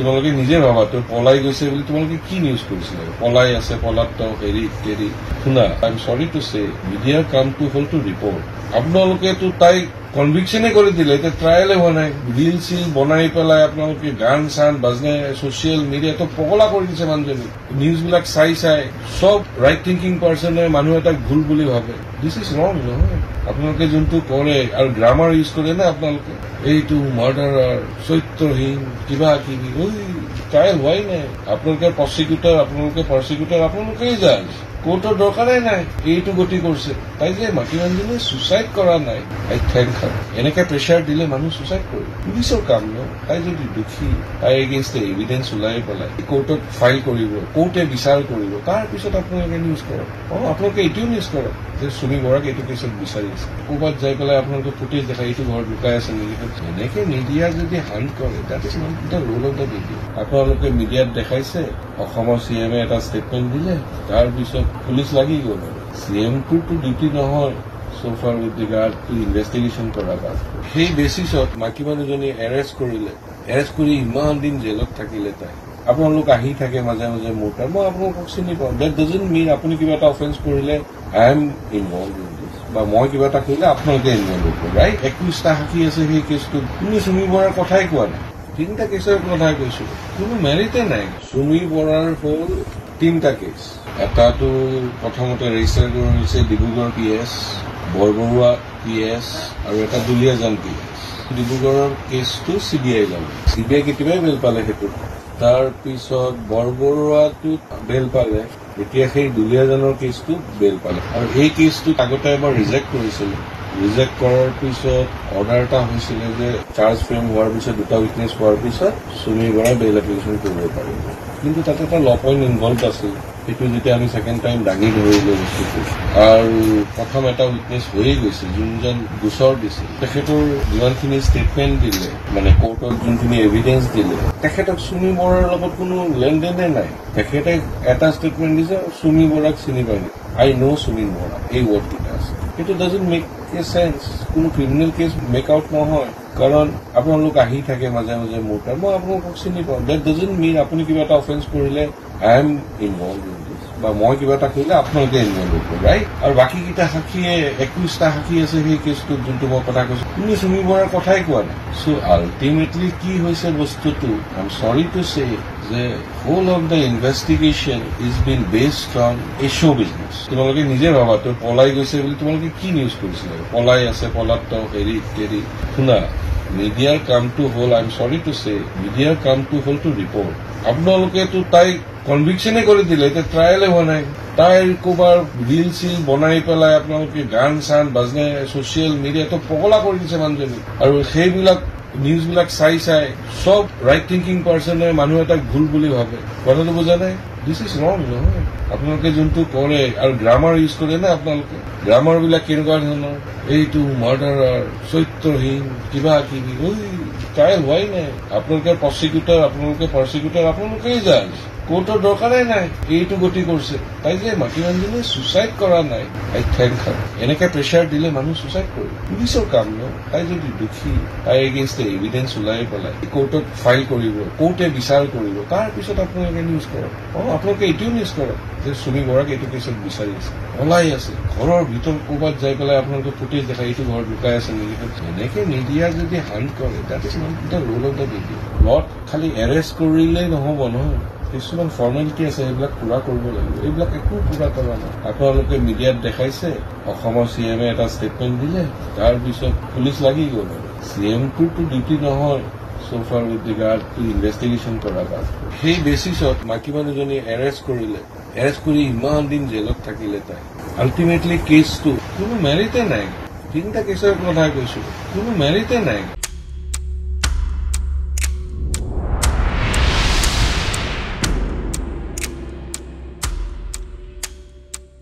তোমালোকে নিজে ভাবা তো পলাই গৈছে বুলি তোমালোকে কি নিউজ কৰিছিলে পলাই আছে পলাতক হেৰি ইত্যাদি শুনা আই এম সৰি টু সে মিডিয়াৰ কামটো হ'ল টু ৰিপৰ্ট আপোনালোকেতো তাইক কনভিকশনে কৰি দিলে এতিয়া ট্ৰায়েলে হোৱা নাই ৰিল চিল বনাই পেলাই আপোনালোকে গান চান বাজনে ছচিয়েল মিডিয়াটো পগলা কৰি দিছে মানুহজনী নিউজবিলাক চাই চাই সব ৰাইট থিংকিং পাৰ্চনে মানুহ এটাক ভুল বুলি ভাবে দিছ ইজ ৰং নহয় আপোনালোকে যোনটো কৰে আৰু গ্ৰামাৰ ইউজ কৰে না আপোনালোকে এইটো মাৰ্ডাৰাৰ চৰিত্ৰহীন কিবা কিবি ট্ৰায়েল হোৱাই নাই আপোনালোকে প্ৰচিকিউটৰ আপোনালোকে প্ৰচিকিউটৰ আপোনালোকেই যায় কোৰ্টৰ দৰকাৰেই নাই এইটো গতি কৰিছে তাই যে মাটি মানুহজনী ছুইচাইড কৰা নাই আই থেংক হাৰ এনেকে প্ৰেছাৰ দিলে মানুহ ছুইচাইড কৰে পুলিচৰ কাম ন তাই যদি দুখী তাই এগেইনষ্ট এভিডেন্স ওলাই পেলাই কোৰ্টত ফাইল কৰিব কোৰ্টে বিচাৰ কৰিব তাৰপিছত আপোনালোকে নিউজ কৰক আপোনালোকে এইটোও নিউজ কৰক যে সুমি বৰাক এইটো কেছত বিচাৰি আছে ক'ৰবাত যাই পেলাই আপোনালোকে ফুটেজ দেখাই এইটো ঘৰত লুকাই আছে নেকি এনেকে মিডিয়াক যদি হান্ট কৰে that is not the role of the media আপোনালোকে মিডিয়াত দেখাইছে অসমৰ চিএমে এটা ষ্টেটমেণ্ট দিলে তাৰপিছত পুলিচ লাগি গ'ল চিএমটোতো ডিউটি নহয় সোফাৰ উইথ ৰিগাৰ্ড টু ইনভেষ্টিগেশ্যন কৰা কাজ সেই বেচিছত মাইকী মানুহজনী এৰেষ্ট কৰিলে এৰেষ্ট কৰি ইমান দিন জেলত থাকিলে তাই আপোনালোক আহি থাকে মাজে মাজে মোৰ তাত মই আপোনালোকক চিনি পাওঁ ডেট ডাজন্ট মিন আপুনি কিবা এটা অফেন্স কৰিলে I am involve in this বা মই কিবা এটা কৰিলে আপোনালোকে ইনভলভ হ'ব ৰাইট 21টা সাক্ষী আছে সেই কেছটো কোনো সুমি বৰাৰ কথাই কোৱা নাই 3টা কেছৰ কথাই কৈছো কোনো মেৰিটে নাই সুমি বৰাৰ হ'ল 3টা কেছ এটাটো প্ৰথমতে ৰেজিষ্টাৰ কৰা হৈছে ডিব্ৰুগড় PS বৰবৰুৱা PS আৰু এটা দুলীয়াজান PS ডিব্ৰুগড়ৰ কেছটো CBI ল'লে CBI কেতিয়াবাই বেল পালে সেইটো তাৰপিছত বৰবৰুৱাটো বেল পালে এতিয়া সেই দুলীয়াজানৰ কেছটো বেল পালে আৰু এই কেছটো আগতে এবাৰ ৰিজেক্ট কৰিছিল ৰিজেক্ট কৰাৰ পিছত অৰ্ডাৰ এটা হৈছিলে যে চাৰ্জ ফ্ৰেম হোৱাৰ পিছত 2টা উইটনেছ হোৱাৰ পিছত সুমি বৰাই বেল এপ্লিকেশ্যন কৰিব পাৰিব কিন্তু তাতে এটা ল পইণ্ট ইনভলভ আছিল সেইটো যেতিয়া আমি ছেকেণ্ড টাইম দাঙি ধৰিলো বস্তুটো আৰু প্ৰথম এটা উইটনেছ হৈয়ে গৈছে যোনজন গোচৰ দিছিল তেখেতৰ যিমানখিনি ষ্টেটমেণ্ট দিলে মানে কোৰ্টত যোনখিনি এভিডেন্স দিলে তেখেতক সুমি বৰাৰ লগত কোনো লেনদেনে নাই তেখেতে এটা ষ্টেটমেণ্ট দিছে সুমি বৰাক চিনি পায় আই ন' সুমি বৰা এই ৱৰ্ডকেইটা আছে সেইটো ডাজন্ট মেক এ চেন্স কোনো ক্ৰিমিনেল কেছ মেক আউট নহয় কাৰণ আপোনালোক আহি থাকে মাজে মাজে মোৰ তাত মই আপোনালোকক চিনি পাওঁ ডেট ডাজন্ট মিন আপুনি কিবা এটা অফেন্স কৰিলে I am involve in this বা মই কিবা এটা কৰিলে আপোনালোকে ইনভলভ হ'ব ৰাইট আৰু বাকীকেইটা সাক্ষীয়ে 21টা সাক্ষী আছে সেই কেছটোত যোনটো মই কথা কৈছো কোনো সুমি বৰাৰ কথাই কোৱা নাই চ' আল্টিমেটলি কি হৈছে বস্তুটো আই এম সৰি to say that whole of the investigation is been based on a show' business তোমালোকে নিজে ভাবা তো পলাই গৈছে বুলি তোমালোকে কি নিউজ কৰিছিলে পলাই আছে পলাতক হেৰি ইত্যাদি শুনা মিডিয়াৰ কামটো হ'ল আই এম সৰি টু সে মিডিয়াৰ কামটো হ'ল টু ৰিপৰ্ট আপোনালোকেতো তাইক কনভিকশনে কৰি দিলে এতিয়া ট্ৰায়েলে হোৱা নাই তাইৰ ক'ৰবাৰ ৰিল চিল বনাই পেলাই আপোনালোকে গান চান বাজনে ছচিয়েল মিডিয়াটো পগলা কৰি দিছে মানুহজনী আৰু সেইবিলাক নিউজবিলাক চাই চাই সব ৰাইট থিংকিং পাৰ্চনে মানুহ এটাক ভুল বুলি ভাবে কথাটো বুজা নাই দিছ ইজ ৰং নহয় আপোনালোকে যোনটো কৰে আৰু গ্ৰামাৰ ইউজ কৰে না আপোনালোকে গ্ৰামাৰবিলাক কেনেকুৱা ধৰণৰ এইটো মাৰ্ডাৰাৰ চৰিত্ৰহীন কিবা কিবি ট্ৰায়েল হোৱাই নাই আপোনালোকে প্ৰচিকিউটৰ আপোনালোকে প্ৰচিকিউটৰ আপোনালোকেই যায় কোৰ্টৰ দৰকাৰেই নাই এইটো গতি কৰিছে তাই যে মাটি মানুহজনী ছুইচাইড কৰা নাই আই থেংক হাৰ এনেকে প্ৰেছাৰ দিলে মানুহ ছুইচাইড কৰে পুলিচৰ কাম ন তাই যদি দুখী তাই এগেইনষ্ট এভিডেন্স ওলাই পেলাই কোৰ্টত ফাইল কৰিব কোৰ্টে বিচাৰ কৰিব তাৰপিছত আপোনালোকে নিউজ কৰক আপোনালোকে এইটোও নিউজ কৰক যে সুমি বৰাক এইটো কেছত বিচাৰি আছে ওলাই আছে ঘৰৰ ভিতৰত ক'ৰবাত যাই পেলাই আপোনালোকে ফুটেজ দেখাই এইটো ঘৰত লুকাই আছে নেকি এনেকে মিডিয়াক যদি হান্ট কৰে that is not the role of the media লত খালি এৰেষ্ট কৰিলেই নহ'ব নহয় কিছুমান ফৰ্মেলিটি আছে সেইবিলাক পুৰা কৰিব লাগিব এইবিলাক একো পুৰা কৰা নাই আপোনালোকে মিডিয়াত দেখাইছে অসমৰ চিএমে এটা ষ্টেটমেণ্ট দিলে তাৰপিছত পুলিচ লাগি গ'ল চিএমটোতো ডিউটি নহয় সোফাৰ উইথ ৰিগাৰ্ড টু ইনভেষ্টিগেশ্যন কৰা কাজ সেই বেচিছত মাইকী মানুহজনী এৰেষ্ট কৰিলে এৰেষ্ট কৰি ইমান দিন জেলত থাকিলে তাই আল্টিমেটলি কেছটো কোনো মেৰিটে নাই 3টা কেছৰ কথাই কৈছো কোনো মেৰিটে নাই